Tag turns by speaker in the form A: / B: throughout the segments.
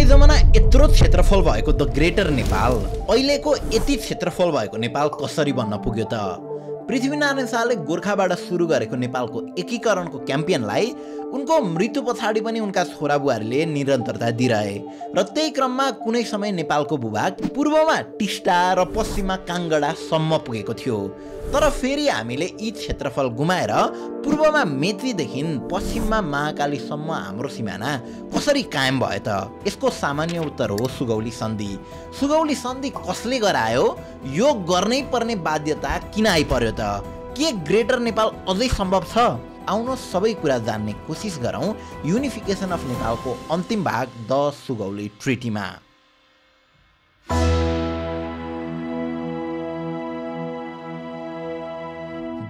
A: कुनै जमाना यत्रो क्षेत्रफल भएको द ग्रेटर नेपाल अहिलेको यति क्षेत्रफल भएको नेपाल कसरी बन्न पुग्यो त? पृथ्वीनारायण शाहले गोरखाबाट सुरु गरेको नेपालको एकीकरणको क्याम्पेनलाई उनको मृत्यु पछाडि पनि उनका छोराबुहारीले निरन्तरता दिइरहे र त्यही क्रममा कुनै समय नेपालको भूभाग पूर्वमा टिस्टा र पश्चिममा काङ्गडासम्म पुगेको थियो। तर फेरि हामीले यी क्षेत्रफल गुमाएर पूर्वमा मेचीदेखि पश्चिममा महाकालीसम्म हाम्रो सिमाना कसरी कायम भयो त? यसको सामान्य उत्तर हो सुगौली सन्धि। सुगौली सन्धि कसले गरायो? यो गर्नै पर्ने बाध्यता किन आइपर्यो त? के ग्रेटर नेपाल अझै सम्भव छ? आउनुहोस् सबै कुरा जान्ने कोसिस गरौँ युनिफिकेसन अफ नेपालको अन्तिम भाग द सुगौली ट्रिटीमा।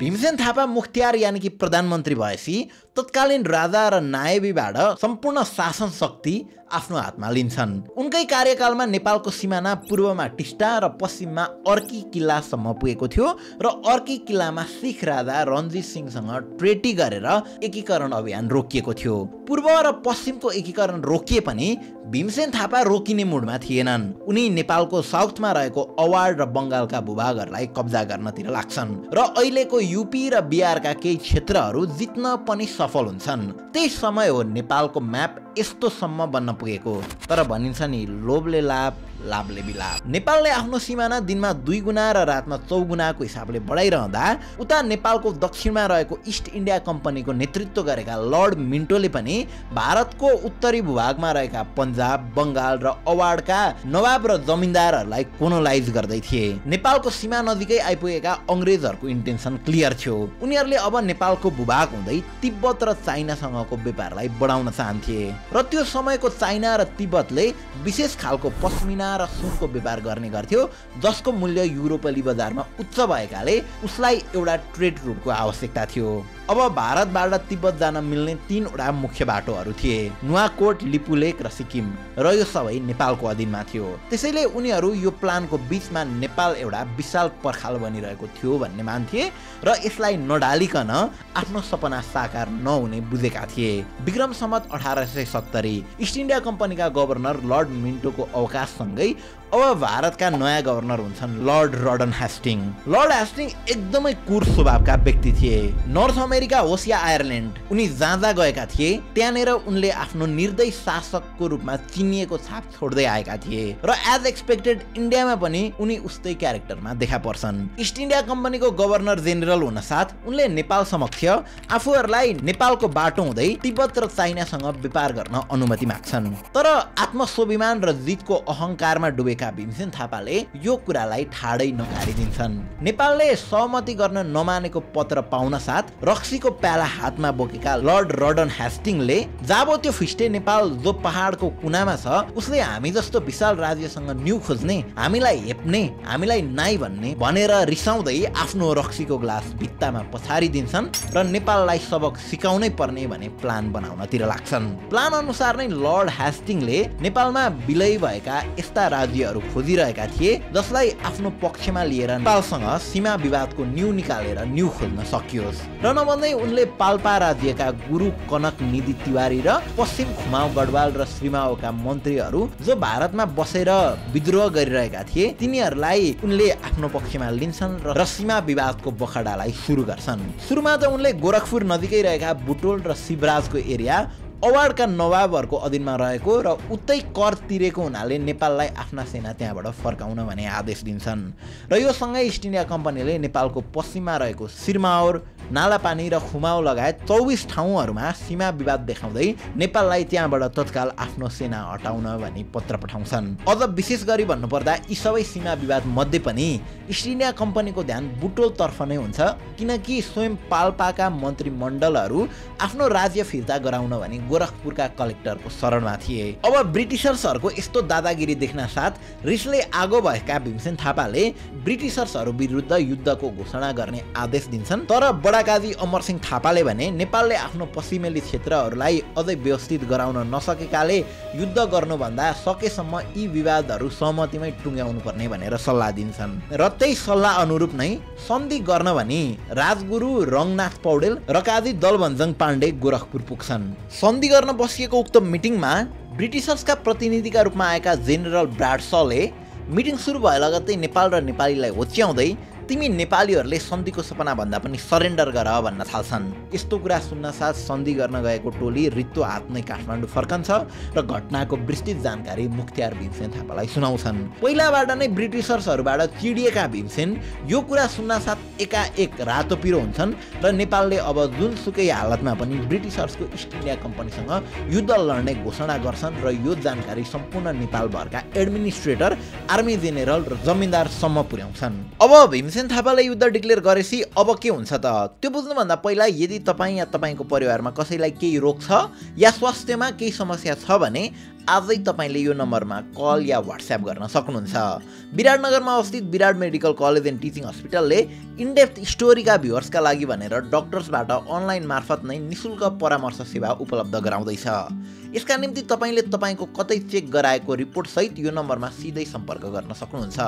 A: भीमसेन थापा मुख्तियार यानि कि प्रधानमन्त्री भएपछि तत्कालीन राजा र नायबीबाट सम्पूर्ण शासन शक्ति आफ्नो हातमा लिन्छन्। उनकै कार्यकालमा नेपालको सिमाना पूर्वमा टिस्टा र पश्चिममा अर्की किल्लासम्म पुगेको थियो र अर्की किल्लामा सिख राजा रणजित सिंहसँग ट्रेटी गरेर एकीकरण अभियान रोकिएको थियो। पूर्व र पश्चिमको एकीकरण रोकिए पनि भीमसेन थापा रोकिने मुडमा थिएनन्। उनी नेपालको साउथमा रहेको अवार्ड र बङ्गालका भूभागहरूलाई कब्जा गर्नतिर लाग्छन् र अहिलेको युपी र बिहारका केही क्षेत्रहरू जित्न पनि सफल हुन्छन्। त्यही समय हो नेपालको म्याप यस्तोसम्म बन्न पुगेको। तर भनिन्छ नि, लोभले लाभ, लाभले विलाप। नेपालले आफ्नो सिमाना दिनमा 2 गुणा र रातमा 4 गुणाको हिसाबले बढाइरहँदा उता नेपालको दक्षिणमा रहेको इस्ट इन्डिया कम्पनीको नेतृत्व गरेका लर्ड मिन्टोले पनि भारतको उत्तरी भूभागमा रहेका पन्जाब, बङ्गाल र अवार्डका नवाब र जमिनदारहरूलाई कोलोनाइज गर्दै थिए। नेपालको सीमा नजिकै आइपुगेका अङ्ग्रेजहरूको इन्टेन्सन क्लियर थियो। उनीहरूले अब नेपालको भूभाग हुँदै तिब्बत र चाइनासँगको व्यापारलाई बढाउन चाहन्थे र त्यो समयको चाइना र तिब्बतले विशेष खालको पश्मिना र सुनको व्यापार गर्ने गर्थ्यो, जसको मूल्य युरोपेली बजारमा उच्च भएकाले उसलाई एउटा ट्रेड रुटको आवश्यकता थियो। अब भारतबाट तिब्बत जान मिल्ने 3वटा मुख्य बाटोहरू थिए, नुवाकोट, लिपुलेक र सिक्किम, र यो सबै नेपालको अधीनमा थियो। त्यसैले उनीहरू यो प्लानको बीचमा नेपाल एउटा विशाल पर्खाल बनिरहेको थियो भन्ने मान्थे र यसलाई नडालिकन आफ्नो सपना साकार नहुने बुझेका थिए। विक्रम सम्वत 1870 इस्ट इन्डिया कम्पनीका गभर्नर लर्ड मिन्टोको अवकाशसँगै अब भारतका नयाँ गभर्नर हुन्छन् लर्ड रडन हेस्टिङ। लर्ड हेस्टिङ एकदमै क्रूर स्वभावका व्यक्ति थिए। नर्थ अमेरिका होस् या आयरल्यान्ड, उनी जहाँ गएका थिए त्यहाँनिर उनले आफ्नो निर्दयी शासकको रूपमा चिनिएको छाप छोड्दै आएका थिए र एज एक्सपेक्टेड इन्डियामा पनि उनी उस्तै क्यारेक्टरमा देखा पर्छन्। इस्ट इन्डिया कम्पनीको गभर्नर जेनरल हुन साथ उनले नेपाल समक्ष आफूहरूलाई नेपालको बाटो हुँदै तिब्बत र चाइनासँग व्यापार गर्न अनुमति माग्छन्। तर आत्मस्वाभिमान र जितको अहङ्कारमा डुबेका भीमसेन थापाले यो कुरालाई ठाडै नकारिदिन्छन्। नेपालले सहमति गर्न नमानेको पत्र पाउन साथ रक्सीको प्याला हातमा बोकेका लर्ड रडन हेस्टिङले जाबो त्यो फिस्टे नेपाल जो पहाडको कुनामा छ उसले हामी जस्तो विशाल राज्यसँग न्यू खोज्ने, हामीलाई हेप्ने, हामीलाई नाइ भन्ने भनेर रिसाउँदै आफ्नो रक्सीको ग्लास भित्तामा पछारिदिन्छन् र नेपाललाई सबक सिकाउनै पर्ने भने प्लान बनाउनतिर लाग्छन्। प्लान अनुसार नै लर्ड हेस्टिङले नेपालमा विलय भएका यस्ता राज्यहरू खोजिरहेका थिए जसलाई आफ्नो पक्षमा लिएर नेपालसँग सीमा विवादको न्यू निकालेर न्यू खोज्न सकियोस्। र नभन्दै उनले पाल्पा राज्यका गुरु कनक निधि तिवारी र पश्चिम खुमाउ गढवाल र श्रीमाओका मन्त्रीहरू जो भारतमा बसेर विद्रोह गरिरहेका थिए तिनीहरूलाई उनले आफ्नो पक्षमा लिन्छन् र सीमा विवादको बखडालाई सुरु गर्छन्। सुरुमा त उनले गोरखपुर नजिकै रहेका बुटोल र शिवराजको एरिया अवार्डका नवाबहरूको अधीनमा रहेको र उतै कर तिरेको हुनाले नेपाललाई आफ्ना सेना त्यहाँबाट फर्काउन भने आदेश दिन्छन् र यो सँगै इस्ट इन्डिया कम्पनीले नेपालको पश्चिममा रहेको सिरमाउर, नालापानी र खुमाउ लगायत 24 ठाउँहरूमा सीमा विवाद देखाउँदै नेपाललाई त्यहाँबाट तत्काल आफ्नो सेना हटाउन भनी पत्र पठाउँछन्। अझ विशेष गरी भन्नुपर्दा यी सबै सीमा विवाद मध्ये पनि इस्ट इन्डिया कम्पनीको ध्यान बुटोलतर्फ नै हुन्छ, किनकि स्वयं पाल्पाका मन्त्रीमण्डलहरू आफ्नो राज्य फिर्ता गराउन भनी गोरखपुरका कलेक्टरको शरणमा थिए। अब ब्रिटिसर्सहरूको यस्तो दादागिरी देख्न साथ रिसले आगो भएका भीमसेन थापाले ब्रिटिसर्सहरू विरुद्ध युद्धको घोषणा गर्ने आदेश दिन्छन्। तर बडाकाजी अमरसिंह थापाले भने नेपालले आफ्नो पश्चिमेली क्षेत्रहरूलाई अझै व्यवस्थित गराउन नसकेकाले युद्ध गर्नुभन्दा सकेसम्म यी विवादहरू सहमतिमै टुङ्ग्याउनु पर्ने भनेर सल्लाह दिन्छन् र त्यही सल्लाह अनुरूप नै सन्धि गर्न भनी राजगुरु रङनाथ पौडेल र काजी दलभञ्जङ पाण्डे गोरखपुर पुग्छन्। सन्धि गर्न बसिएको उक्त मिटिङमा ब्रिटिसर्सका प्रतिनिधिका रूपमा आएका जेनरल ब्राडसले मिटिङ सुरु भए लगत्तै नेपाल र नेपालीलाई होच्याउँदै तिमी नेपालीहरूले सन्धिको सपना भन्दा पनि सरेन्डर गर भन्न थाल्छन्। यस्तो कुरा सुन्न साथ सन्धि गर्न गएको टोली रित्तो हात नै काठमाडौँ फर्कन्छ र घटनाको विस्तृत जानकारी मुख्तियार भीमसेन थापालाई सुनाउँछन्। पहिलाबाट नै ब्रिटिसर्सहरूबाट चिडिएका भीमसेन यो कुरा सुन्न साथ एकाएक रातो पिरो हुन्छन् र नेपालले अब जुनसुकै हालतमा पनि ब्रिटिसर्सको इस्ट इन्डिया कम्पनीसँग युद्ध लड्ने घोषणा गर्छन् र यो जानकारी सम्पूर्ण नेपालभरका एडमिनिस्ट्रेटर, आर्मी जेनेरल र जमिनदारसम्म पुर्याउँछन्। अब भीमसेन थापाले युद्ध डिक्लेयर गरेपछि अब के हुन्छ त त्यो बुझ्नुभन्दा पहिला यदि तपाईँ या तपाईँको परिवारमा कसैलाई केही रोग छ या स्वास्थ्यमा केही समस्या छ भने आजै तपाईँले यो नम्बरमा कल या व्हाट्सएप गर्न सक्नुहुन्छ। विराटनगरमा अवस्थित Birat medical college and teaching हस्पिटलले इनडेप्थ स्टोरीका भ्युअर्सका लागि भनेर डक्टर्सबाट अनलाइन मार्फत नै निशुल्क परामर्श सेवा उपलब्ध गराउँदैछ। यसका निम्ति तपाईँले तपाईँको कतै चेक गराएको रिपोर्ट सहित यो नम्बरमा सिधै सम्पर्क गर्न सक्नुहुन्छ।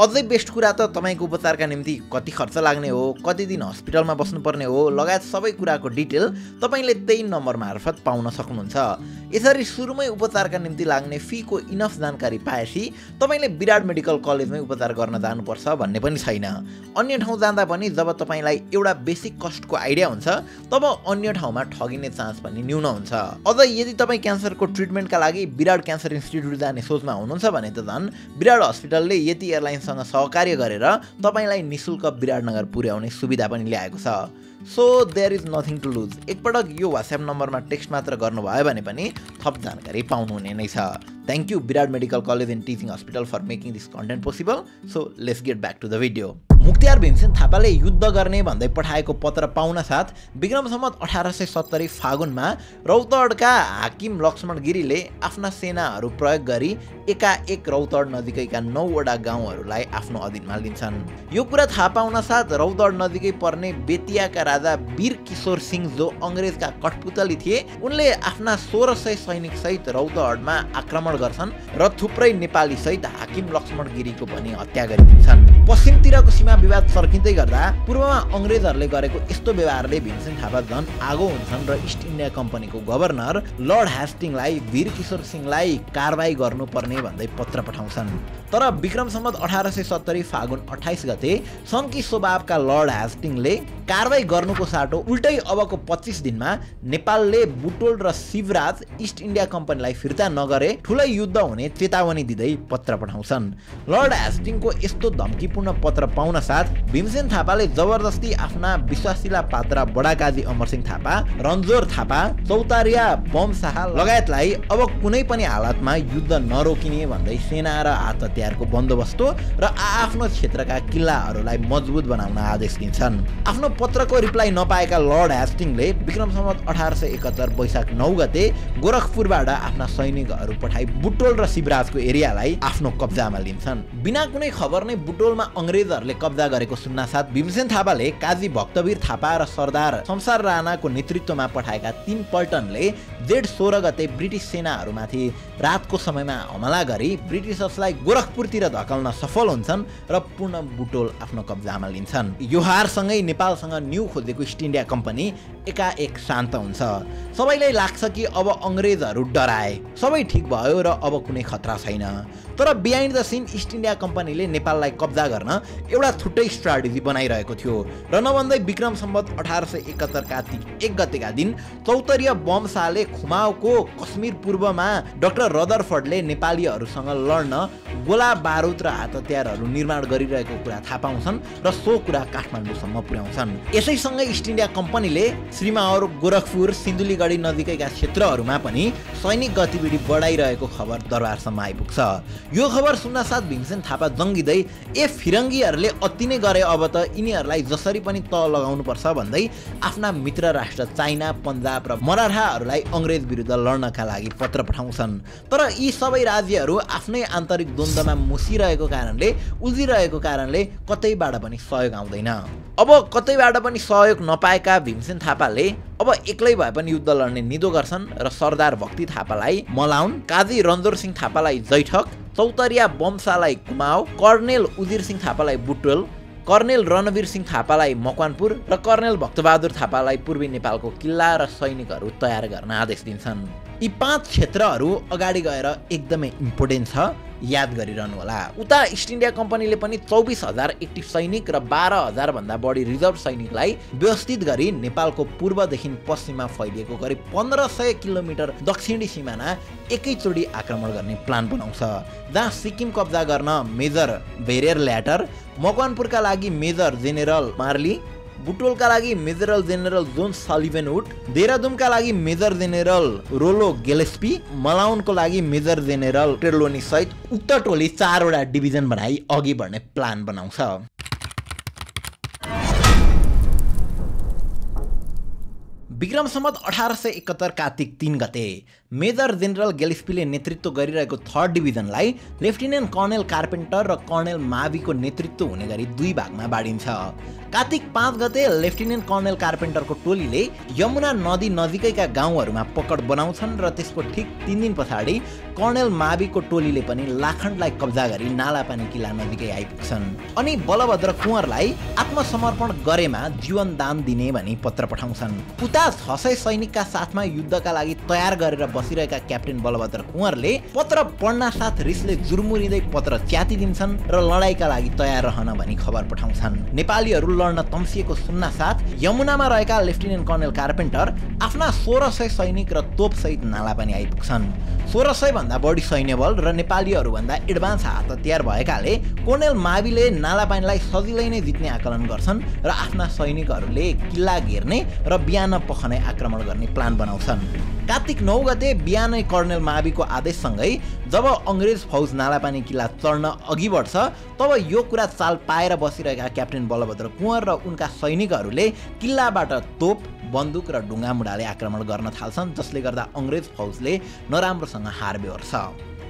A: अझै बेस्ट कुरा त तपाईँको उपचारका निम्ति कति खर्च लाग्ने हो, कति दिन हस्पिटलमा बस्नुपर्ने हो लगायत सबै कुराको डिटेल तपाईँले त्यही नम्बर मार्फत पाउन सक्नुहुन्छ। यसरी सुरुमै उपचारका निम्ति लाग्ने फीको इनफ जानकारी पाएपछि तपाईँले विराट मेडिकल कलेजमै उपचार गर्न जानुपर्छ भन्ने पनि छैन। अन्य ठाउँ जाँदा पनि जब तपाईँलाई एउटा बेसिक कस्टको आइडिया हुन्छ तब अन्य ठाउँमा ठगिने चान्स पनि न्यून हुन्छ। अझ यदि तपाईँ क्यान्सरको ट्रिटमेन्टका लागि विराट क्यान्सर इन्स्टिट्युट जाने सोचमा हुनुहुन्छ भने त झन् विराट हस्पिटलले यति एयरलाइन्ससँग सहकार्य गरेर तपाईँलाई निशुल्क विराटनगर पुर्याउने सुविधा पनि ल्याएको छ। So there is nothing to lose. एकपटक यो व्हाट्सएप नम्बरमा टेक्स्ट मात्र गर्नुभयो भने पनि थप जानकारी पाउनुहुने नै छ। Thank you Birat medical college and teaching hospital for making this content possible. So let's get back to the video. मुख्तियार भीमसेन थापाले युद्ध गर्ने भन्दै पठाएको पत्र पाउन साथ विक्रम सम्वत 1870 फागुनमा रौतहटका हाकिम लक्ष्मण गिरीले आफ्ना सेनाहरू प्रयोग गरी एकाएक रौतहट नजिकैका 9 वटा गाउँहरूलाई आफ्नो अधीनमा लिन्छन्। यो कुरा थाहा पाउन साथ रौतहट नजिकै पर्ने बेतियाका राजा वीर किशोर सिंह जो अङ्ग्रेजका कठपुतली थिए उनले आफ्ना 1600 सैनिक सहित रौतहटमा आक्रमण गर्छन् र थुप्रै नेपाली सहित हाकिम लक्ष्मण गिरीको पनि हत्या गरिदिन्छन्। पश्चिमतिरको सीमा विवाद सर्किँदै गर्दा पूर्वमा अङ्ग्रेजहरूले गरेको यस्तो व्यवहारले भीमसेन थापा झन् आगो हुन्छन् र इस्ट इन्डिया कम्पनीको गभर्नर लर्ड ह्यास्टिङलाई वीर किशोर सिंहलाई कारबाही गर्नुपर्ने भन्दै पत्र पठाउँछन्। तर विक्रम सम्वत 1870 फागुन 28 गते सन्की स्वभावका लर्ड ह्यास्टिङले कारबाही गर्नुको साटो उल्टै अबको 25 दिनमा नेपालले बुटोल र शिवराज इस्ट इन्डिया कम्पनीलाई फिर्ता नगरे ठुलै युद्ध हुने चेतावनी दिँदै पत्र पठाउँछन्। लर्ड ह्यास्टिङको यस्तो धम्कीपूर्ण पत्र पाउन साथ भीमसेन थापाले जबरजस्ती आफ्ना विश्वासिला पात्रा बडाकाजी अमरसिंह थापा, रन्जोर थापा, चौतारिया बम शाह लगायतलाई अब कुनै पनि हालतमा युद्ध नरोकिने भन्दै सेना र हात हतियारको बन्दोबस्त र आफ्नो क्षेत्रका किल्लाहरूलाई मजबुत बनाउन आदेश दिन्छन्। आफ्नो पत्रको रिप्लाई नपाएका लर्ड ह्यास्टिङले विक्रम सम्वत 1871 वैशाख 9 गते गोरखपुरबाट आफ्ना सैनिकहरू पठाई बुटोल र शिवराजको एरियालाई आफ्नो कब्जामा लिन्छन्। बिना कुनै खबर नै बुटोलमा अङ्ग्रेजहरूले कब्जा गरेको सुन्नासाथ भीमसेन थापाले काजी भक्तवीर थापा र सरदार शमशार राणाको नेतृत्वमा पठाएका 3 पल्टनले जेठ 16 गते ब्रिटिस सेनाहरूमाथि रातको समयमा हमला गरी ब्रिटिसर्सलाई गोरखपुरतिर धकाल्न सफल हुन्छन् र पूर्ण बुटोल आफ्नो कब्जामा लिन्छन्। यो हारसँगै नेपालसँग न्यू खोजेको इस्ट इन्डिया कम्पनी एकाएक शान्त हुन्छ। सबैलाई लाग्छ कि अब अङ्ग्रेजहरू डराए, सबै ठिक भयो र अब कुनै खतरा छैन। तर behind the scene East India कम्पनीले नेपाललाई कब्जा गर्न एउटा छुट्टै स्ट्राटेजी बनाइरहेको थियो र नभन्दै विक्रम सम्वत 1871 कार्तिक 1 गतेका दिन चौतरिया बम शाहले खुमाउको कश्मीर पूर्वमा डाक्टर रदरफोर्डले नेपालीहरूसँग लड्न गोला बारुद र हात हतियारहरू निर्माण गरिरहेको कुरा थाहा पाउँछन् र सो कुरा काठमाडौँसम्म पुर्याउँछन्। यसैसँगै इस्ट इन्डिया कम्पनीले श्रीमाहोर, गोरखपुर, सिन्धुलीगढी नजिकैका क्षेत्रहरूमा पनि सैनिक गतिविधि बढाइरहेको खबर दरबारसम्म आइपुग्छ। यो खबर सुन्नासाथ भीमसेन थापा जङ्गिँदै फिरङ्गीहरूले अति नै गरे अब त यिनीहरूलाई जसरी पनि तल लगाउनुपर्छ भन्दै आफ्ना मित्र राष्ट्र चाइना, पन्जाब र मराठाहरूलाई अङ्ग्रेज विरुद्ध लड्नका लागि पत्र पठाउँछन्। तर यी सबै राज्यहरू आफ्नै आन्तरिक द्वन्द्वमा मुसिरहेको कारणले उल्झिरहेको कारणले कतैबाट पनि सहयोग आउँदैन। अब कतैबाट पनि सहयोग नपाएका भीमसेन थापाले अब एक्लै भए पनि युद्ध लड्ने निदो गर्छन् र सरदार भक्ति थापालाई मलाउन, काजी रन्जोर सिंह थापालाई जैठक, चौतरिया बमशाहलाई कुमाऊ, कर्णेल उजिर सिंह थापालाई बुटोल, कर्णेल रणवीर सिंह थापालाई मकवानपुर र कर्णेल भक्तबहादुर थापालाई पूर्वी नेपालको किल्ला र सैनिकहरू तयार गर्न आदेश दिन्छन्। यी 5 क्षेत्रहरू अगाडि गएर एकदमै इम्पोर्टेन्ट छ, याद गरिरहनु होला। उता इस्ट इन्डिया कम्पनीले पनि 24,000 एक्टिभ सैनिक र 12,000 भन्दा बढी रिजर्भ सैनिकलाई व्यवस्थित गरी नेपालको पूर्वदेखि पश्चिममा फैलिएको करिब 1500 किलोमिटर दक्षिणी सिमाना एकैचोटि आक्रमण गर्ने प्लान बनाउँछ, जहाँ सिक्किम कब्जा गर्न मेजर बेरियर ल्याटर, मकवानपुरका लागि मेजर जेनेरल मार्ली, बुटोलका लागि मेजर जेनेरल जोन सलिभनवुड, देहरादुनका लागि मेजर जेनेरल रोलो गेलेस्पी, मलाउनको लागि मेजर जेनेरल टेर्लोनी सहित उक्त टोली 4 वटा डिभिजन बनाई अघि बढ्ने प्लान बनाउँछ। विक्रम सम्वत 1871 कार्तिक 3 गते मेजर जेनरल गेलेस्पीले नेतृत्व गरिरहेको 3rd डिभिजनलाई लेफ्टिनेन्ट कर्नेल कार्पेन्टर र कर्नेल माविको नेतृत्व हुने गरी 2 भागमा बाँडिन्छ। कार्तिक 5 गते लेफ्टिनेन्ट कर्नेल कार्पेन्टरको टोलीले यमुना नदी नजिकैका गाउँहरूमा पकड बनाउँछन् र त्यसको ठिक 3 दिन पछाडि कर्नेल माविको टोलीले पनि लाखण्डलाई कब्जा गरी नालापानी किल्ला नजिकै आइपुग्छन् अनि बलभद्र कुँवरलाई आत्मसमर्पण गरेमा जीवन दान दिने भनी पत्र पठाउँछन्। उता 600 सैनिकका साथमा युद्धका लागि तयार गरेर बसिरहेका क्याप्टेन बलभद्र कुँवरले पत्र पढ्न साथ रिसले जुर्मुरिँदै पत्र च्यातिदिन्छन् र लडाईँका लागि तयार रहन भनी खबर पठाउँछन्। नेपालीहरू लड्न तम्सिएको सुन्न साथ यमुनामा रहेका लेफ्टिनेन्ट कर्नेल कार्पेन्टर आफ्ना 1600 सैनिक र तोप सहित नालापानी आइपुग्छन्। 1600 भन्दा बढी सैन्य बल र नेपालीहरू भन्दा एडभान्स हात हतियार भएकाले कर्नेल माविले नालापानीलाई सजिलै नै जित्ने आकलन गर्छन् र आफ्ना सैनिकहरूले किल्ला घेर्ने र बिहान पखनै आक्रमण गर्ने प्लान बनाउँछन्। कार्तिक 9 गते बिहानै कर्नेल माविको आदेशसँगै जब अंग्रेज फौज नालापानी किल्ला चढ्न अघि बढ्छ तब यो कुरा चाल पाएर बसिरहेका क्याप्टेन बलभद्र कुँवर र उनका सैनिकहरूले किल्लाबाट तोप, बन्दुक र ढुङ्गा मुढाले आक्रमण गर्न थाल्छन्, जसले गर्दा अंग्रेज फौजले नराम्रोसँग हार बेहोर्छ।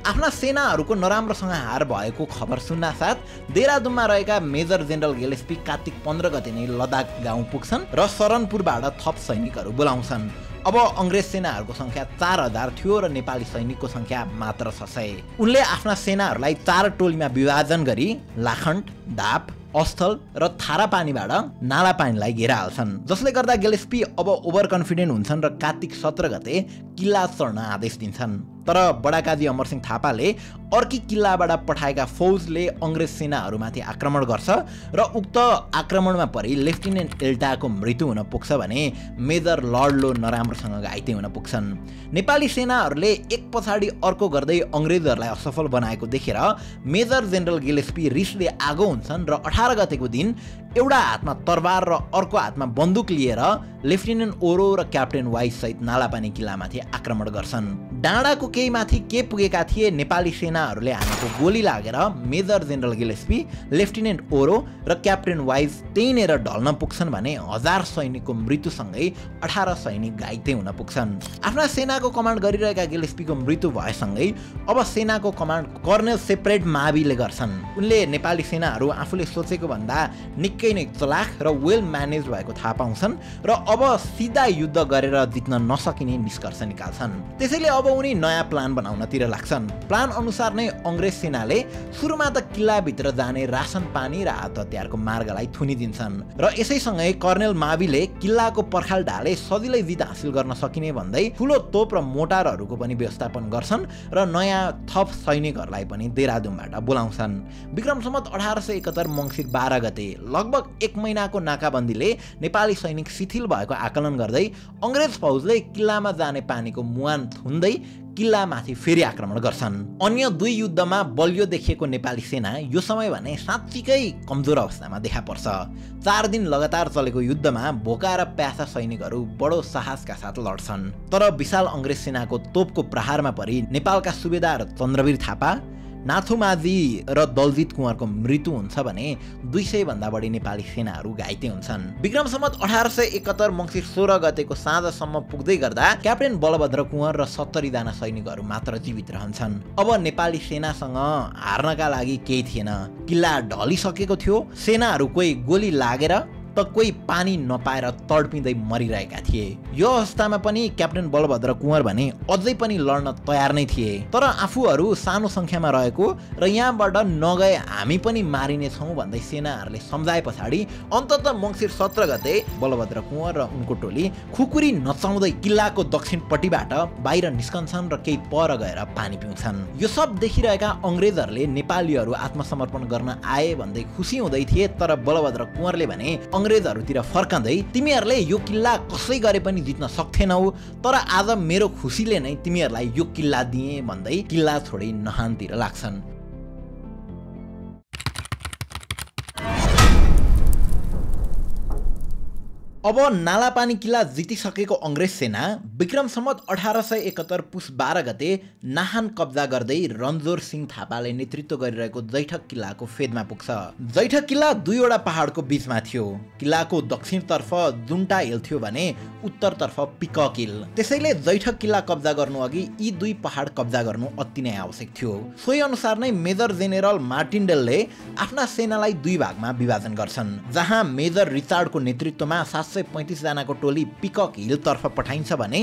A: आफ्ना सेनाहरूको नराम्रोसँग हार भएको खबर सुन्न साथ देहरादुनमा रहेका मेजर जेनरल गेलेस्पी कार्तिक 15 गते नै लद्दाख गाउँ पुग्छन् र शरणपुरबाट थप सैनिकहरू बोलाउँछन्। अब अंग्रेज सेनाहरूको संख्या 4000 थियो र नेपाली सैनिकको संख्या मात्र 600। उनले आफ्ना सेनाहरूलाई 4 टोलीमा विभाजन गरी लाखण्ड, दाप, अस्थल र थारापानीबाट नालापानीलाई घेराहाल्छन्, जसले गर्दा गेलेस्पी अब ओभर कन्फिडेन्ट हुन्छन् र कार्तिक 17 गते किल्ला चढ्न आदेश दिन्छन्। तर बडाकाजी अमरसिंह थापाले अर्की किल्लाबाट पठाएका फौजले अंग्रेज सेनाहरूमाथि आक्रमण गर्छ र उक्त आक्रमणमा परि लेफ्टिनेन्ट एल्टाको मृत्यु हुन पुग्छ भने मेजर लर्डलो नराम्रोसँग घाइते हुन पुग्छन्। नेपाली सेनाहरूले एक पछाडि अर्को गर्दै अंग्रेजहरूलाई असफल बनाएको देखेर मेजर जेनरल गेलेस्पी रिसले आगो हुन्छन् र 18 गतेको दिन एउटा हातमा तरबार र अर्को हातमा बन्दुक लिएर लेफ्टिनेन्ट ओरो र क्याप्टेन वाइस सहित नालापानी किल्लामाथि आक्रमण गर्छन्। डाँडाको केही माथि के पुगेका थिए नेपाली सेनाहरूले हानेको गोली लागेर मेजर जेनरल गेलेस्पी, लेफ्टिनेन्ट ओरो र क्याप्टेन वाइस त्यहीँनेर ढल्न पुग्छन् भने 1000 सैनिकको मृत्युसँगै 18 सैनिक घाइते हुन पुग्छन्। आफ्ना सेनाको कमान्ड गरिरहेका गेलेस्पीको मृत्यु भएसँगै अब सेनाको कमान्ड कर्नेल सेपरेट माविले गर्छन्। उनले नेपाली सेनाहरू आफूले सोचेको भन्दा निकै नै चलाख र वेल म्यानेज भएको थाहा पाउँछन् र अब सिधा युद्ध गरेर जित्न नसकिने निष्कर्ष निकाल्छन्। त्यसैले अब उनी नयाँ प्लान बनाउनतिर लाग्छन्। प्लान अनुसार नै अंग्रेज सेनाले सुरुमा त किल्लाभित्र जाने रासन पानी र हात हतियारको मार्गलाई थुनिदिन्छन् र यसैसँगै कर्नेल माविले किल्लाको पर्खाल ढाले सजिलै जित हासिल गर्न सकिने भन्दै ठुलो तोप र मोटारहरूको पनि व्यवस्थापन गर्छन् र नयाँ थप सैनिकहरूलाई पनि देहरादुनबाट बोलाउँछन्। विक्रम सम्वत 1871 मङ्सिर 12 गते लगभग 1 महिनाको नाकाबन्दीले नेपाली सैनिक शिथिल भएको आकलन गर्दै अंग्रेज फौजले किल्लामा जाने पानीको मुहान थुन्दै किल्लामाथि फेरि आक्रमण गर्छन्। अन्य 2 युद्धमा बलियो देखिएको नेपाली सेना यो समय भने साँच्चीकै कमजोर अवस्थामा देखा पर्छ। 4 दिन लगातार चलेको युद्धमा भोका र प्यासा सैनिकहरू बडो साहसका साथ लड्छन्, तर विशाल अंग्रेज सेनाको तोपको प्रहारमा परि नेपालका सुबेदार चन्द्रवीर थापा, नाथुमाझी र दलजित कुँवरको मृत्यु हुन्छ भने 200 भन्दा बढी नेपाली सेनाहरू घाइते हुन्छन्। विक्रम सम्वत 1871 मङ्सिर 16 गतेको साँझसम्म पुग्दै गर्दा क्याप्टेन बलभद्र कुँवर र 70 जना सैनिकहरू मात्र जीवित रहन्छन्। अब नेपाली सेनासँग हार्नका लागि केही थिएन। किल्ला ढलिसकेको थियो, सेनाहरू कोही गोली लागेर त कोही पानी नपाएर तडपिँदै मरिरहेका थिए। यो अवस्थामा पनि क्याप्टेन बलभद्र कुँवर भने अझै पनि लड्न तयार नै थिए, तर आफूहरू सानो संख्यामा रहेको र यहाँबाट नगए हामी पनि मारिने छौं भन्दै सेनाहरूले सम्झाए पछाडि अन्ततः मङ्सिर 17 गते बलभद्र कुँवर र उनको टोली खुकुरी नचाउँदै किल्लाको दक्षिणपट्टिबाट बाहिर निस्कन्छन् र केही पर गएर पानी पिउँछन्। यो सब देखिरहेका अंग्रेजहरूले नेपालीहरू आत्मसमर्पण गर्न आए भन्दै खुसी हुँदै थिए, तर बलभद्र कुँवरले भने अंग्रेजहरूतिर फर्कँदै तिमीहरूले यो किल्ला कसै गरे पनि जित्न सक्थेनौ, तर आज मेरो खुसीले नै तिमीहरूलाई यो किल्ला दिए भन्दै किल्ला छोडी नहानतिर लाग्छन्। अब नालापानी किल्ला जितिसकेको अंग्रेज सेना विक्रम सम्वत 1871 पुस 12 गते नाहान कब्जा गर्दै रणजोर सिंह थापाले नेतृत्व गरिरहेको जैठक किल्लाको फेदमा पुग्छ। जैठक किल्ला दुईवटा पहाडको बीचमा थियो। किल्लाको दक्षिणतर्फ जुन्टा हिल थियो भने उत्तरतर्फ पिकक हिल। त्यसैले जैठक किल्ला कब्जा गर्नु अघि यी दुई पहाड कब्जा गर्नु अति नै आवश्यक थियो। सोही अनुसार नै मेजर जेनेरल मार्टिन्डेलले आफ्ना सेनालाई दुई भागमा विभाजन गर्छन्, जहाँ मेजर रिचार्डको नेतृत्वमा 735 जनाको टोली पिकक हिल तर्फ पठाइन्छ भने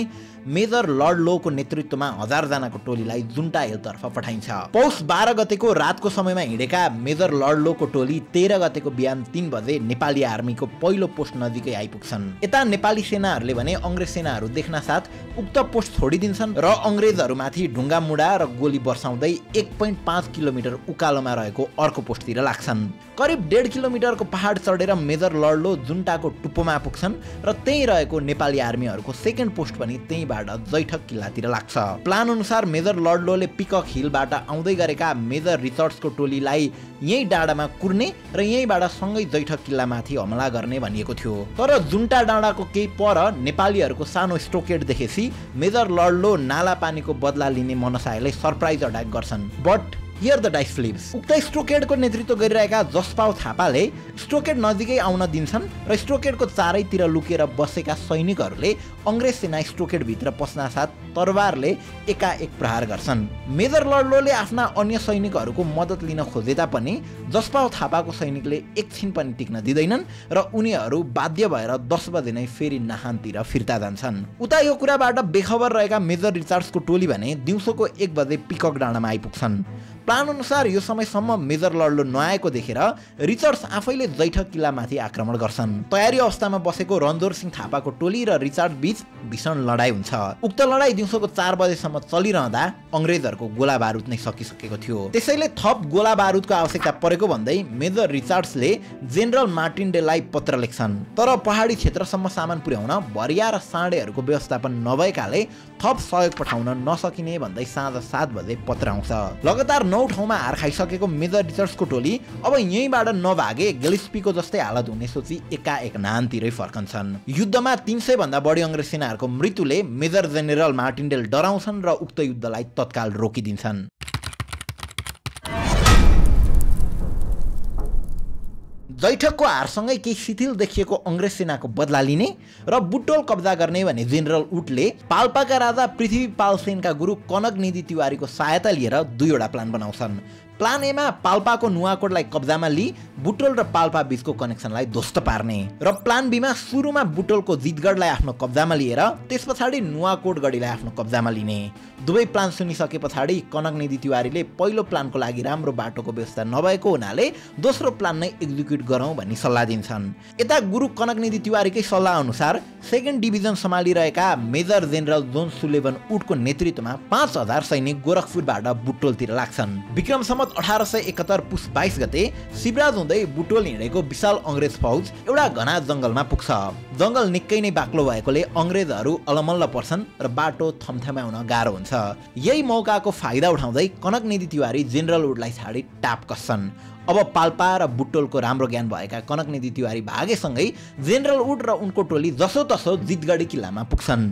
A: मेजर लर्ड लोको नेतृत्वमा 1000 जनाको टोलीलाई जुन्टा हिल तर्फ पठाइन्छ। पौष 12 गतेको रातको समयमा हिँडेका मेजर लर्ड लोको टोली 13 गतेको बिहान 3 बजे नेपाली आर्मीको पहिलो पोस्ट नजिकै आइपुग्छन्। यता नेपाली सेनाहरूले भने अंग्रेज सेनाहरू देख्न साथ उक्त पोस्ट छोडिदिन्छन् र अंग्रेजहरूमाथि ढुङ्गा मुढा र गोली बर्साउँदै 1.5 किलोमिटर उकालोमा रहेको अर्को पोस्टतिर लाग्छन्। करिब 1.5 किलोमिटरको पहाड चढेर मेजर लर्ड लो जुन्टाको टुप्पोमा पुग्छन् र त्यही रहेको नेपाली आर्मीहरूको सेकेन्ड पोस्ट पनि त्यहीबाट जैठक किल्लातिर लाग्छ। प्लान अनुसार मेजर लर्ड लोले पिकक हिलबाट आउँदै गरेका मेजर रिचर्ड्सको टोलीलाई यही डाँडामा कुर्ने र यहीँबाट सँगै जैठक किल्लामाथि हमला गर्ने भनिएको थियो। तर जुन्टा डाँडाको केही पर नेपालीहरूको सानो स्टोकेट देखेपछि मेजर लर्ड लो नाला पानीको बदला लिने मनसायले सरप्राइज अट्याक गर्छन्। But here the dice flips. उक्त स्टोकेटको नेतृत्व गरिरहेका जसपाल थापाले स्टोकेट नजिकै आउन दिन्छन् र स्टोकेटको चारैतिर लुकेर बसेका सैनिकहरूले अंग्रेज सेना स्टोकेट भित्र पस्न साथ तरवारले एकाएक प्रहार गर्छन्। मेजर लर्ड लोले आफ्ना अन्य सैनिकहरूको मद्दत लिन खोजेता पनि जसपाल थापाको सैनिकले एकछिन पनि टिक्न दिँदैनन् र उनीहरू बाध्य भएर 10 बजे नै फेरि नाहानतिर फिर्ता जान्छन्। उता यो कुराबाट बेखबर रहेका मेजर रिचार्ड्सको टोली भने दिउँसोको 1 बजे पिकक डाँडामा आइपुग्छन्। प्लान अनुसार यो समयसम्म मेजर लर्ड लो नआएको देखेर रिचर्ड्स आफैले जैठक किल्लामाथि आक्रमण गर्छन्। तयारी अवस्थामा बसेको रणजोर सिंह थापाको टोली र रिचार्ड बीच भीषण लडाई हुन्छ। उक्त लडाई दिउँसोको 4 बजेसम्म चलिरहँदा अंग्रेजहरूको गोला बारुद नै सकिसकेको थियो। त्यसैले थप गोला बारुदको आवश्यकता परेको भन्दै मेजर रिचार्ड्सले जेनरल मार्टिन्डेललाई पत्र लेख्छन्, तर पहाडी क्षेत्रसम्म सामान पुर्याउन भरिया र साँडेहरूको व्यवस्थापन नभएकाले थप सहयोग पठाउन नसकिने भन्दै साँझ 7 बजे पत्र आउँछ। लगातार 9 ठाउँमा हार खाइसकेको मेजर रिचर्ड्सको टोली अब यहीँबाट नभागे गेलिस्पीको जस्तै हालत हुने सोची एकाएक नाहानतिरै फर्कन्छन्। युद्धमा 300 भन्दा बढी अंग्रेज सेनाहरूको मृत्युले मेजर जेनेरल मार्टिन्डेल डराउँछन् र उक्त युद्धलाई तत्काल रोकिदिन्छन्। जैठकको हारसँगै केही शिथिल देखिएको अंग्रेज सेनाको बदला लिने र बुटोल कब्जा गर्ने भने जेनरल उटले पाल्पाका राजा पृथ्वीपाल सेनका गुरु कनकनिधि तिवारीको सहायता लिएर दुईवटा प्लान बनाउँछन्। प्लान एमा पाल्पाको नुवाकोटलाई कब्जामा लिई बुटोल र पाल्पा बीचको कनेक्सनलाई ध्वस्त पार्ने र प्लान बीमा सुरुमा बुटोलको जितगढलाई आफ्नो कब्जामा लिएर त्यसपछि नुवाकोट गढीलाई आफ्नो कब्जामा लिने। दुवै प्लान सुनिसके पछाडि कनकनिधि तिवारीले पहिलो प्लानको लागि राम्रो बाटोको व्यवस्था नभएको हुनाले दोस्रो प्लान नै एक्जिक्युट गरौँ भन्ने सल्लाह दिन्छन्। यता गुरु कनकनिधि तिवारीकै सल्लाह अनुसार 2nd डिभिजन सम्हालिरहेका मेजर जेनरल जोन सुलेभन उटको नेतृत्वमा 5000 सैनिक गोरखपुरबाट बुटोलतिर लाग्छन्। विक्रम सम्वत 1871 पुस 22 गते शिवराज हुँदै बुटोल हिँडेको विशाल अंग्रेज फौज एउटा घना जंगलमा पुग्छ। जंगल निकै नै बाक्लो भएकोले अंग्रेजहरू अलमल्ल पर्छन् र बाटो थमथम्याउन गाह्रो हुन्छ। यही मौकाको फाइदा उठाउँदै कनकनिधि तिवारी जेनरल उडलाई छाडी टाप कस्छन्। अब पाल्पा र बुटोलको राम्रो ज्ञान भएका कनकनिधि तिवारी भागेसँगै जेनरल उड र उनको टोली जसोतसो जितगढी किल्लामा पुग्छन्।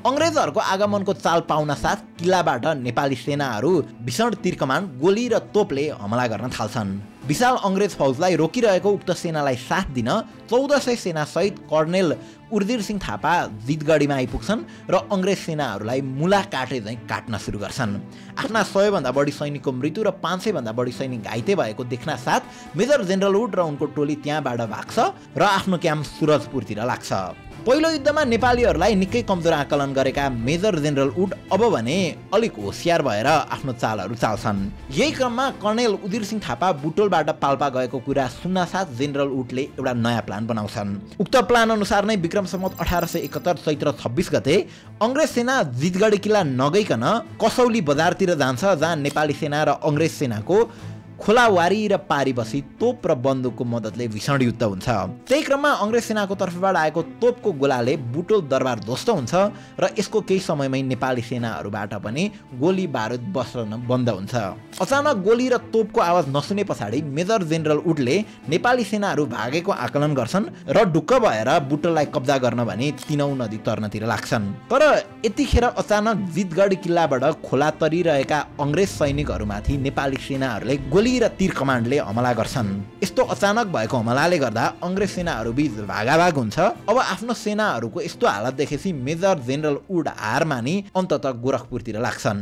A: अंग्रेजहरूको आगमनको चाल पाउन साथ किल्लाबाट नेपाली सेनाहरू भीषण तीरकमान, गोली र तोपले हमला गर्न थाल्छन्। विशाल अङ्ग्रेज फौजलाई रोकिरहेको उक्त सेनालाई साथ दिन 1400 सेनासहित कर्णेल उर्दिर सिंह थापा जितगढीमा आइपुग्छन् र अङ्ग्रेज सेनाहरूलाई मुला काटे झैँ काट्न सुरु गर्छन्। आफ्ना 100 भन्दा बढी सैनिकको मृत्यु र 500 भन्दा बढी सैनिक घाइते भएको देख्न साथ मेजर जेनरल वुड र उनको टोली त्यहाँबाट भाग्छ र आफ्नो क्याम्प सुरजपुरतिर लाग्छ। पहिलो युद्धमा नेपालीहरूलाई निकै कमजोर आकलन गरेका मेजर जेनरल वुड अब भने अलिक होसियार भएर आफ्नो चालहरू चाल्छन्। यही क्रममा कर्णेल उदिर सिंह थापा बुटोलबाट पाल्पा गएको कुरा सुन्नासाथ जेनरल वुडले एउटा नयाँ प्लान बनाउँछन्। उक्त प्लान अनुसार नै विक्रम सम्वत 1871 चैत्र 26 गते अङ्ग्रेज सेना जितगढी किल्ला नगइकन कसौली बजारतिर जान्छ, जहाँ नेपाली सेना र अङ्ग्रेज सेनाको खोलावारी र पारी बसी तोप र बन्दुकको मद्दतले भीषण युद्ध हुन्छ। त्यही क्रममा अङ्ग्रेज सेनाको तर्फबाट आएको तोपको गोलाले बुटोल दरबार ध्वस्त हुन्छ र यसको केही समयमै नेपाली सेनाहरूबाट पनि गोली बारुद बस्न बन्द हुन्छ। अचानक गोली र तोपको आवाज नसुने पछाडि मेजर जेनरल वुडले नेपाली सेनाहरू भागेको आकलन गर्छन् र ढुक्क भएर बुटोललाई कब्जा गर्न भनी तिनौ नदी तर्नतिर लाग्छन्। तर यतिखेर अचानक जितगढी किल्लाबाट खोला तरिरहेका अङ्ग्रेज सैनिकहरूमाथि नेपाली सेनाहरूले गोली र तीर कमान्डले हमला गर्छन्। यस्तो अचानक भएको हमलाले गर्दा अङ्ग्रेज सेनाहरू बीच भागाभाग हुन्छ। अब आफ्नो सेनाहरूको यस्तो हालत देखेपछि मेजर जेनरल वुड हार मानी अन्ततः गोरखपुरतिर लाग्छन्।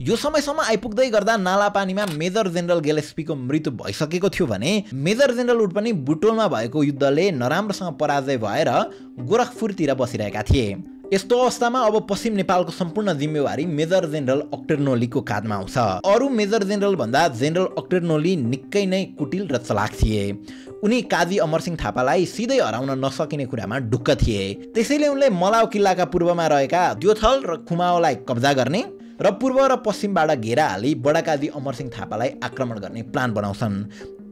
A: यो समयसम्म आइपुग्दै गर्दा नालापानीमा मेजर जेनरल गेलेस्पीको मृत्यु भइसकेको थियो भने मेजर जेनरल वुड पनि बुटोलमा भएको युद्धले नराम्रोसँग पराजय भएर गोरखपुरतिर बसिरहेका थिए। यस्तो अवस्थामा अब पश्चिम नेपालको सम्पूर्ण जिम्मेवारी मेजर जेनरल अक्टेर्नोलीको काँधमा आउँछ। अरू मेजर जेनरल भन्दा जेनरल अक्टेर्नोली निकै नै कुटिल र चलाक थिए। उनी काजी अमरसिंह थापालाई सिधै हराउन नसकिने कुरामा ढुक्क थिए। त्यसैले उनले मलाउ किल्लाका पूर्वमा रहेका द्योथल र कुमाओलाई कब्जा गर्ने र पूर्व र पश्चिमबाट घेरा हाली बडाकाजी अमरसिंह थापालाई आक्रमण गर्ने प्लान बनाउँछन्।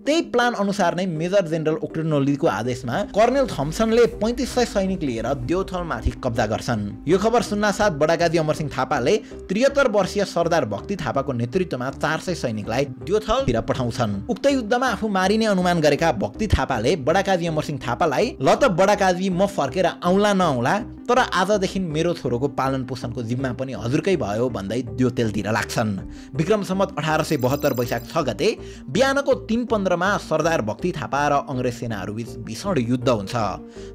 A: त्यही प्लान अनुसार नै मेजर जेनरल ओक्टेर्नोलीको आदेशमा कर्नेल थम्सनले 3500 सैनिक लिएर देउथलमाथि कब्जा गर्छन्। यो खबर सुन्नासाथ बडाकाजी अमरसिंह थापाले 73 वर्षीय सरदार भक्ति थापाको नेतृत्वमा 400 सैनिकलाई देउथलतिर पठाउँछन्। उक्त युद्धमा आफू मारिने अनुमान गरेका भक्ति थापाले बडाकाजी अमरसिंह थापालाई ल त बडाकाजी म फर्केर आउँला नआउँला, तर आजदेखि मेरो छोरोको पालन पोषणको जिम्मा पनि हजुरकै भयो भन्दै देउतेलतिर लाग्छन्। विक्रम सम्वत 1872 वैशाख 6 गते बिहानको 3:15 मा सरदार भक्ति थापा र अङ्ग्रेज सेनाहरूबीच भीषण युद्ध हुन्छ,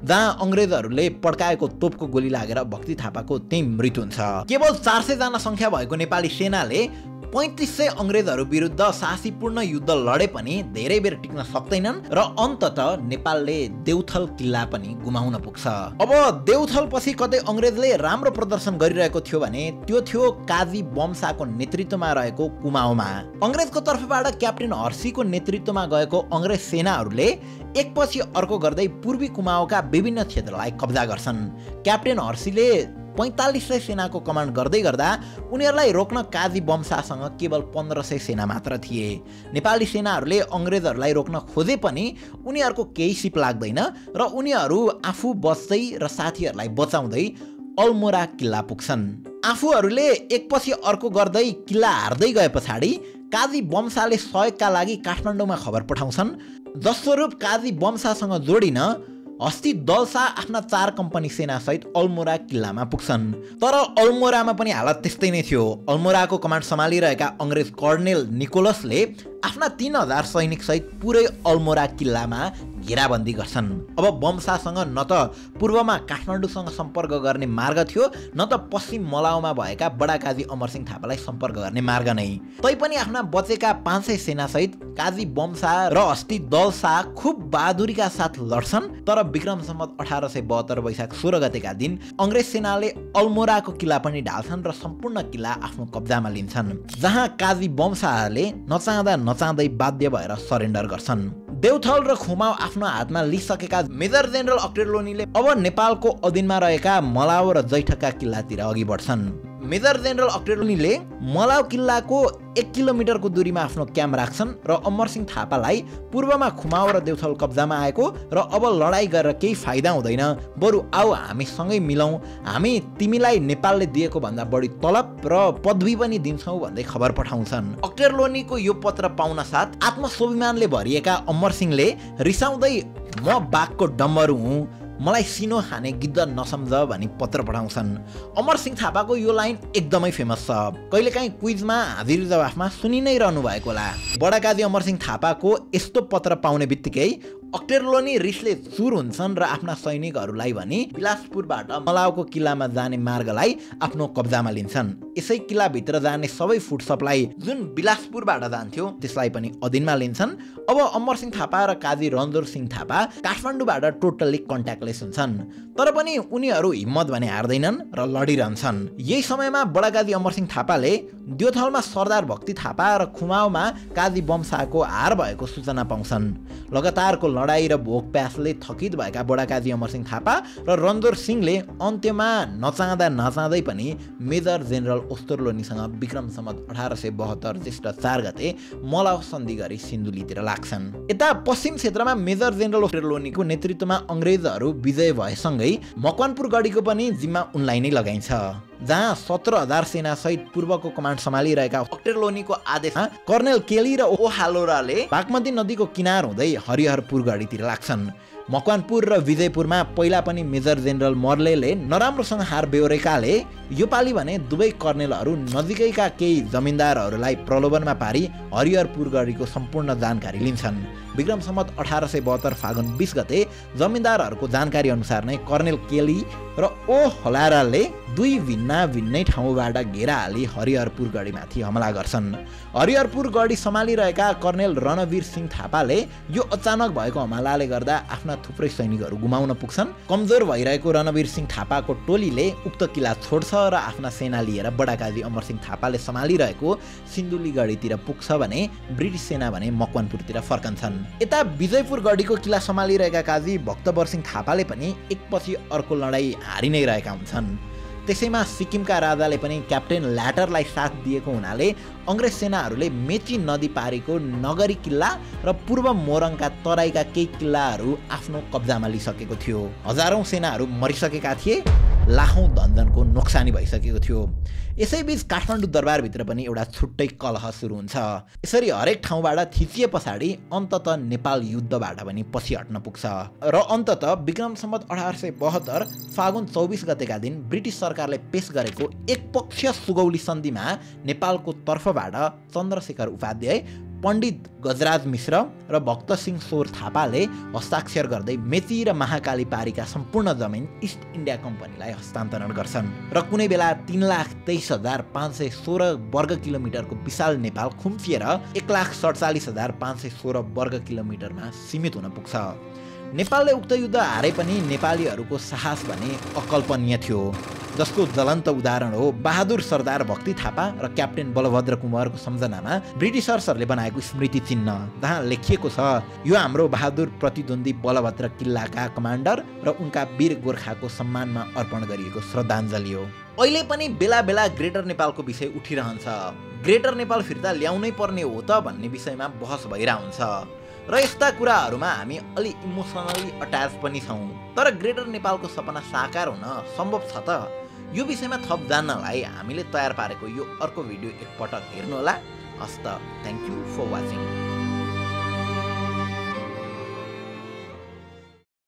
A: जहाँ अङ्ग्रेजहरूले पड्काएको तोपको गोली लागेर भक्ति थापाको त्यही मृत्यु हुन्छ। केवल 400 जना संख्या भएको नेपाली सेनाले 3500 अङ्ग्रेजहरू विरुद्ध साहसीपूर्ण युद्ध लडे पनि धेरै बेर टिक्न सक्दैनन् र अन्ततः नेपालले देउथल किल्ला पनि गुमाउन पुग्छ। अब देउथल पछि कतै अङ्ग्रेजले राम्रो प्रदर्शन गरिरहेको थियो भने त्यो थियो काजी बमसाको नेतृत्वमा रहेको कुमाओमा। अङ्ग्रेजको तर्फबाट क्याप्टेन हर्सीको नेतृत्वमा गएको अङ्ग्रेज सेनाहरूले एकपछि अर्को गर्दै पूर्वी कुमाओका विभिन्न क्षेत्रलाई कब्जा गर्छन्। क्याप्टेन हर्सीले 4500 सेनाको कमान्ड गर्दै गर्दा उनीहरूलाई रोक्न काजी बमसासँग केवल 1500 सेना मात्र थिए। नेपाली सेनाहरूले अङ्ग्रेजहरूलाई रोक्न खोजे पनि उनीहरूको केही सिप लाग्दैन र उनीहरू आफू बच्दै र साथीहरूलाई बचाउँदै अल्मोरा किल्ला पुग्छन्। आफूहरूले एकपछि अर्को गर्दै किल्ला हार्दै गए पछाडि काजी बमसाले सहयोगका लागि काठमाडौँमा खबर पठाउँछन्, जसस्वरूप काजी बमसासँग जोडिन हस्ती दलसा आफ्ना 4 कम्पनी सेनासहित अल्मोरा किल्लामा पुग्छन्। तर अल्मोरामा पनि हालत त्यस्तै नै थियो। अल्मोराको कमान्ड सम्हालिरहेका अङ्ग्रेज कर्नेल निकोलसले आफ्ना 3000 सैनिक सहित पुरै अल्मोरा किल्लामा घेराबन्दी गर्छन्। अब बमसासँग न त पूर्वमा काठमाडौँसँग सम्पर्क गर्ने मार्ग थियो, न त पश्चिम मलाउमा भएका बडाकाजी अमरसिंह थापालाई सम्पर्क गर्ने मार्ग नै। तैपनि आफ्ना बचेका 500 सेनासहित काजी बमसा र हस्ती दलसा खुब बहादुरीका साथ लड्छन्। तर विक्रम सम्वत 1872 वैशाख 16 गतेका दिन अङ्ग्रेज सेनाले अल्मोराको किल्ला पनि ढाल्छन् र सम्पूर्ण किल्ला आफ्नो कब्जामा लिन्छन्, जहाँ काजी बमसाले नचाहँदै बाध्य भएर सरेन्डर गर्छन्। देउथल र खुमाउ आफ्नो हातमा लिइसकेका मेजर जेनरल अक्टेर्लोनीले अब नेपालको अधीनमा रहेका मलाउ र जैठका किल्लातिर अघि बढ्छन्। मेजर जेनरल अक्टेर्लोनीले मलाउ किल्लाको 1 किलोमिटरको दूरीमा आफ्नो क्याम्प राख्छन् र अमरसिंह थापालाई पूर्वमा खुमाउ र देउथल कब्जामा आएको र अब लडाईँ गरेर केही फाइदा हुँदैन, बरु आऊ हामीसँगै मिलौँ, हामी तिमीलाई नेपालले दिएको भन्दा बढी तलब र पदवी पनि दिन्छौँ भन्दै खबर पठाउँछन्। अक्टेर्लोनीको यो पत्र पाउन साथ आत्मस्वाभिमानले भरिएका अमरसिंहले रिसाउँदै म बाघको डम्बरू हुँ, मलाई सिनो खाने गिद्ध नसम्झ भनी पत्र पठाउँछन्। अमरसिंह थापाको यो लाइन एकदमै फेमस छ। कहिलेकाहीँ क्विजमा हाजिर जवाफमा सुनि नै रहनु भएको होला। बडाकाजी अमरसिंह थापाको यस्तो पत्र पाउने बित्तिकै अक्टेर्लोनी रिसले चुर हुन्छन् र आफ्ना सैनिकहरूलाई भनी बिलासपुरबाट मलावको किल्लामा जाने मार्गलाई आफ्नो कब्जामा लिन्छन्। यसै किल्लाभित्र जाने सबै फुड सप्लाई जुन बिलासपुरबाट जान्थ्यो त्यसलाई पनि अधीनमा लिन्छन्। अब अमरसिंह थापा र काजी रणधोर सिंह थापा काठमाडौँबाट टोटल्ली कन्ट्याक्टलेस हुन्छन्। तर पनि उनीहरू हिम्मत भने हार्दैनन् र लडिरहन्छन्। यही समयमा बडाकाजी अमरसिंह थापाले द्योथलमा सरदार भक्ति थापा र खुमाउमा काजी बमशाहको हार भएको सूचना पाउँछन्। लगातारको लडाई र भोक प्यासले थकित भएका बडाकाजी अमरसिंह थापा र रणधोर सिंहले अन्त्यमा नचाहँदै पनि मेजर जेनरल ओस्टरलोनीसँग विक्रम सम्वत 1872 ज्येष्ठ 4 गते मलाव सन्धि गरी सिन्धुलीतिर लाग्छन्। यता पश्चिम क्षेत्रमा मेजर जेनरल ओस्टरलोनीको नेतृत्वमा अङ्ग्रेजहरू विजय भएसँगै मकवानपुर गढीको पनि जिम्मा उनलाई नै लगाइन्छ, जहाँ 17,000 सेनासहित पूर्वको कमान्ड सम्हालिरहेका अक्टेर्लोनीको आदेशमा कर्नेल केली र ओहालोराले बागमती नदीको किनार हुँदै हरिहरपुर गढीतिर लाग्छन्। मकवानपुर र विजयपुरमा पहिला पनि मेजर जेनरल मर्लेले नराम्रोसँग हार बेहोरेकाले योपालि भने दुवै कर्नेलहरू नजिकैका केही जमिनदारहरूलाई प्रलोभनमा पारी हरिहरपुर गढीको सम्पूर्ण जानकारी लिन्छन्। विक्रम सम्वत 1872 फागुन 20 गते जमिनदारहरूको जानकारी अनुसार नै कर्नेल केली र ओहलाराले दुई भिन्नै ठाउँबाट घेरा हाली हरिहरपुर गढीमाथि हमला गर्छन्। हरिहरपुर गढी सम्हालिरहेका कर्नेल रणवीर सिंह थापाले यो अचानक भएको हमलाले गर्दा आफ्ना थुप्रै सैनिकहरू गुमाउन पुग्छन्। कमजोर भइरहेको रणवीर सिंह थापाको टोलीले उक्त किल्ला छोड्छ र आफ्ना सेना लिएर बडाकाजी अमरसिंह थापाले सम्हालिरहेको सिन्धुली गढीतिर पुग्छ भने ब्रिटिस सेना भने मकवानपुरतिर फर्कन्छन्। यता विजयपुर गढीको किल्ला सम्हालिरहेका काजी भक्तवर सिंह थापाले पनि एकपछि अर्को लडाई हारि नै रहेका हुन्छन्। त्यसैमा सिक्किमका राजाले पनि क्याप्टेन ल्याटरलाई साथ दिएको हुनाले अङ्ग्रेज सेनाहरूले मेची नदी पारीको नगरी किल्ला र पूर्व मोरङका तराईका केही किल्लाहरू आफ्नो कब्जामा लिइसकेको थियो। हजारौं सेनाहरू मरिसकेका थिए, लाखौं धनजनको नोक्सानी भइसकेको थियो। यसैबीच काठमाडौँ दरबारभित्र पनि एउटा छुट्टै कलह सुरु हुन्छ। यसरी हरेक ठाउँबाट थिचिए पछाडि अन्तत नेपाल युद्धबाट पनि पछि हट्न पुग्छ र अन्तत विक्रम सम्वत 1872 फागुन 24 गतेका दिन ब्रिटिस सरकारले पेश गरेको एकपक्षीय सुगौली सन्धिमा नेपालको तर्फबाट चन्द्रशेखर उपाध्याय, पण्डित गजराज मिश्र र भक्तसिंह सोर थापाले हस्ताक्षर गर्दै मेची र महाकाली पारीका सम्पूर्ण जमिन इस्ट इन्डिया कम्पनीलाई हस्तान्तरण गर्छन् र कुनै बेला 3,23,516 वर्ग किलोमिटरको विशाल नेपाल खुम्चिएर 1,47,516 वर्ग किलोमिटरमा सीमित हुन पुग्छ। नेपालले उक्त युद्ध हारे पनि नेपालीहरूको साहस भने अकल्पनीय थियो, जसको ज्वलन्त उदाहरण हो बहादुर सरदार भक्ति थापा र क्याप्टेन बलभद्र कुँवरको सम्झनामा ब्रिटिसर्सहरूले बनाएको स्मृति चिन्ह, जहाँ लेखिएको छ यो हाम्रो बहादुर प्रतिद्वन्दी बलभद्र किल्लाका कमान्डर र उनका वीर गोर्खाको सम्मानमा अर्पण गरिएको श्रद्धाञ्जली हो। अहिले पनि बेला बेला ग्रेटर नेपालको विषय उठिरहन्छ। ग्रेटर नेपाल फिर्ता ल्याउनै पर्ने हो त भन्ने विषयमा बहस भइरहन्छ र यस्ता कुराहरूमा हामी अलि इमोसनली अट्याच पनि छौँ। तर ग्रेटर नेपालको सपना साकार हुन सम्भव छ त? यो विषयमा थप जान्नलाई हामीले तयार पारेको यो अर्को भिडियो एकपटक हेर्नुहोला। हस्त, थ्याङ्क यू फर वाचिङ।